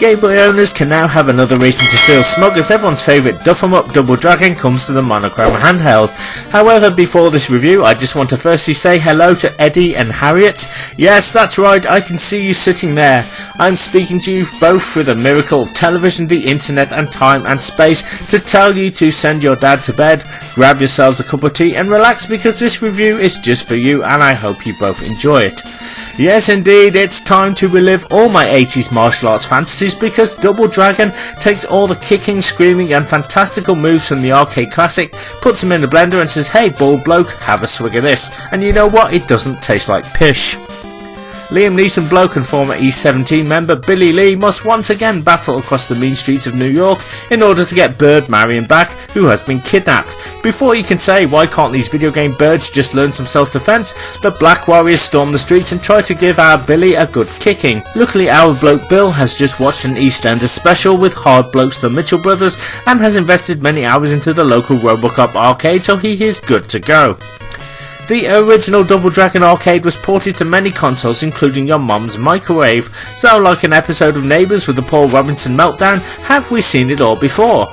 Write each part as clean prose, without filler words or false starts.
Game Boy owners can now have another reason to feel smug as everyone's favourite Duff 'em Up Double Dragon comes to the monochrome handheld. However, before this review, I just want to firstly say hello to Eddie and Harriot. Yes, that's right, I can see you sitting there. I'm speaking to you both through the miracle of television, the internet and time and space to tell you to send your dad to bed, grab yourselves a cup of tea and relax because this review is just for you and I hope you both enjoy it. Yes indeed, it's time to relive all my 80s martial arts fantasies because Double Dragon takes all the kicking, screaming and fantastical moves from the arcade classic, puts them in a blender and says, hey bald bloke, have a swig of this, and you know what, it doesn't taste like pish. Liam Neeson bloke and former E17 member Billy Lee must once again battle across the mean streets of New York in order to get bird Marion back, who has been kidnapped. Before you can say why can't these video game birds just learn some self-defense, the Black Warriors storm the streets and try to give our Billy a good kicking. Luckily our bloke Bill has just watched an Eastenders special with hard blokes the Mitchell brothers and has invested many hours into the local Robocop Arcade, so he is good to go. The original Double Dragon arcade was ported to many consoles including your mum's microwave, so like an episode of Neighbours with the Paul Robinson meltdown, have we seen it all before?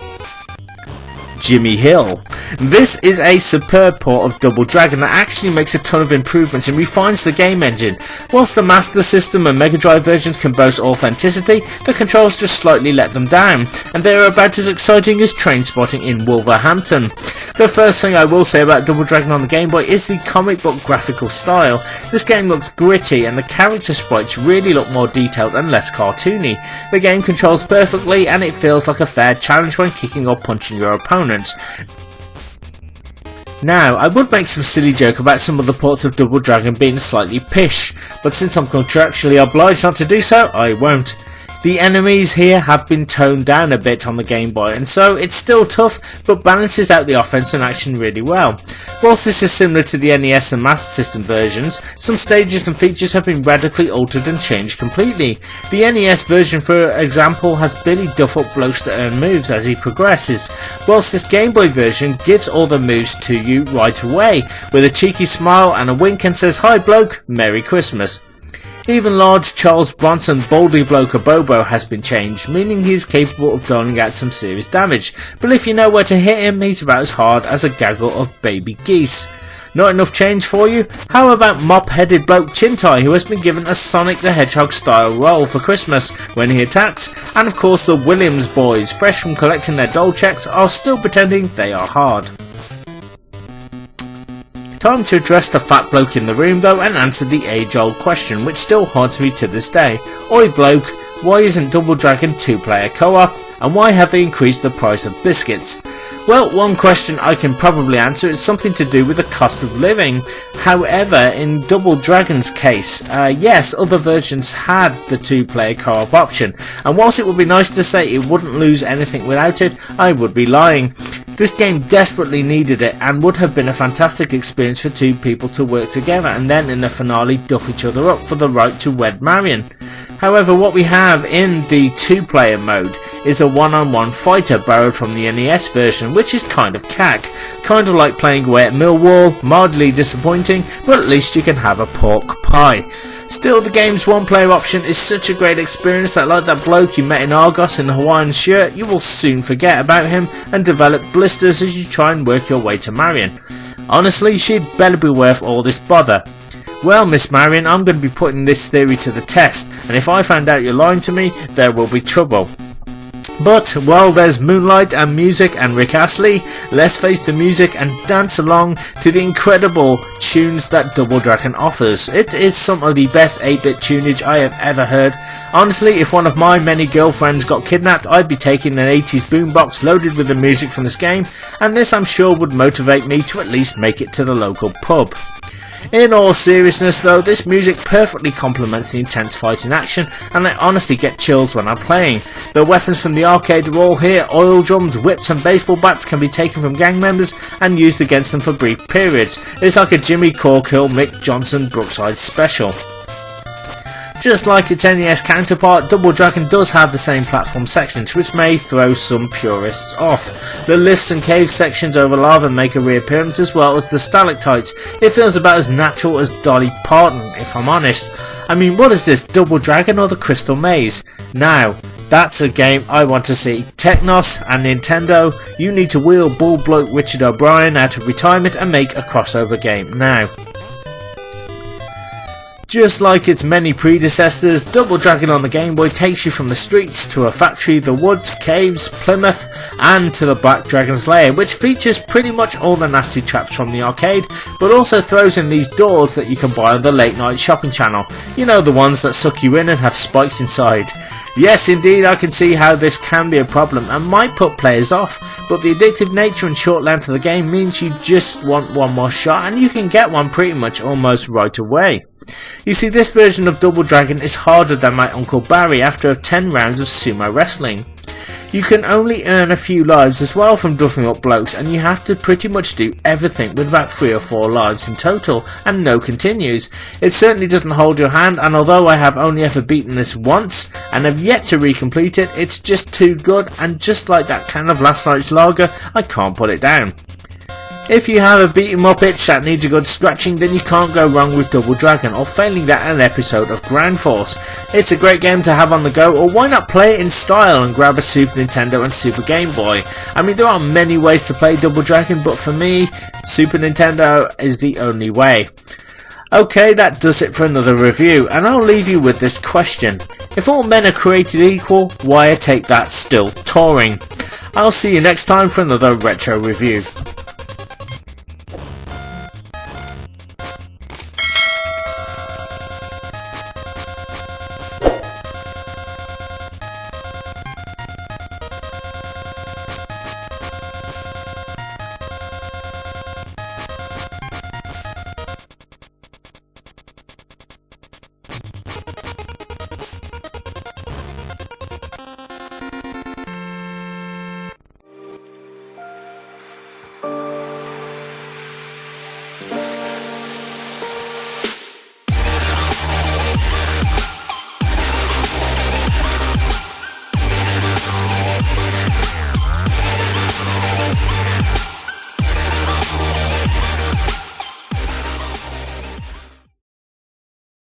Jimmy Hill. This is a superb port of Double Dragon that actually makes a ton of improvements and refines the game engine. Whilst the Master System and Mega Drive versions can boast authenticity, the controls just slightly let them down, and they are about as exciting as train spotting in Wolverhampton. The first thing I will say about Double Dragon on the Game Boy is the comic book graphical style. This game looks gritty and the character sprites really look more detailed and less cartoony. The game controls perfectly and it feels like a fair challenge when kicking or punching your opponents. Now, I would make some silly joke about some of the ports of Double Dragon being slightly pish, but since I'm contractually obliged not to do so, I won't. The enemies here have been toned down a bit on the Game Boy, and so it's still tough, but balances out the offense and action really well. Whilst this is similar to the NES and Master System versions, some stages and features have been radically altered and changed completely. The NES version, for example, has Billy duff up blokes to earn moves as he progresses, whilst this Game Boy version gives all the moves to you right away, with a cheeky smile and a wink and says, hi bloke, Merry Christmas. Even large Charles Bronson boldly bloke a Bobo has been changed, meaning he is capable of dialing out some serious damage, but if you know where to hit him, he's about as hard as a gaggle of baby geese. Not enough change for you? How about mop-headed bloke Chintai, who has been given a Sonic the Hedgehog style role for Christmas when he attacks, and of course the Williams boys, fresh from collecting their doll checks, are still pretending they are hard. Time to address the fat bloke in the room though and answer the age-old question which still haunts me to this day. Oi bloke, why isn't Double Dragon 2-player co-op and why have they increased the price of biscuits? Well, one question I can probably answer is something to do with the cost of living. However, in Double Dragon's case, yes, other versions had the 2-player co-op option, and whilst it would be nice to say it wouldn't lose anything without it, I would be lying. This game desperately needed it and would have been a fantastic experience for two people to work together and then in the finale duff each other up for the right to wed Marion. However, what we have in the 2-player mode is a one-on-one fighter borrowed from the NES version, which is kind of cack, kind of like playing away at Millwall, mildly disappointing, but at least you can have a pork pie. Still, the game's one-player option is such a great experience that like that bloke you met in Argos in the Hawaiian shirt, you will soon forget about him and develop blisters as you try and work your way to Marion. Honestly, she'd better be worth all this bother. Well, Miss Marion, I'm going to be putting this theory to the test, and if I find out you're lying to me, there will be trouble. But while there's moonlight and music and Rick Astley, let's face the music and dance along to the incredible tunes that Double Dragon offers. It is some of the best 8-bit tunage I have ever heard. Honestly, if one of my many girlfriends got kidnapped, I'd be taking an 80s boombox loaded with the music from this game, and this I'm sure would motivate me to at least make it to the local pub. In all seriousness though, this music perfectly complements the intense fighting action and I honestly get chills when I'm playing. The weapons from the arcade are all here. Oil drums, whips and baseball bats can be taken from gang members and used against them for brief periods. It's like a Jimmy Corkill, Mick Johnson, Brookside special. Just like its NES counterpart, Double Dragon does have the same platform sections, which may throw some purists off. The lifts and cave sections over lava make a reappearance, as well as the stalactites. It feels about as natural as Dolly Parton, if I'm honest. I mean, what is this, Double Dragon or the Crystal Maze? Now, That's a game I want to see. Technos and Nintendo, you need to wheel bald bloke Richard O'Brien out of retirement and make a crossover game now. Just like its many predecessors, Double Dragon on the Game Boy takes you from the streets to a factory, the woods, caves, Plymouth, and to the Black Dragon's lair, which features pretty much all the nasty traps from the arcade, but also throws in these doors that you can buy on the late night shopping channel. You know, the ones that suck you in and have spikes inside. Yes, indeed, I can see how this can be a problem and might put players off, but the addictive nature and short length of the game means you just want one more shot, and you can get one pretty much almost right away. You see, this version of Double Dragon is harder than my Uncle Barry after 10 rounds of sumo wrestling. You can only earn a few lives as well from duffing up blokes, and you have to pretty much do everything with about 3 or 4 lives in total and no continues. It certainly doesn't hold your hand, and although I have only ever beaten this once and have yet to recomplete it, it's just too good, and just like that can of last night's lager, I can't put it down. If you have a beat 'em up itch that needs a good scratching, then you can't go wrong with Double Dragon, or failing that an episode of Ground Force. It's a great game to have on the go, or why not play it in style and grab a Super Nintendo and Super Game Boy. I mean, there are many ways to play Double Dragon, but for me, Super Nintendo is the only way. Okay, that does it for another review, and I'll leave you with this question. If all men are created equal, why are Take That still touring? I'll see you next time for another retro review.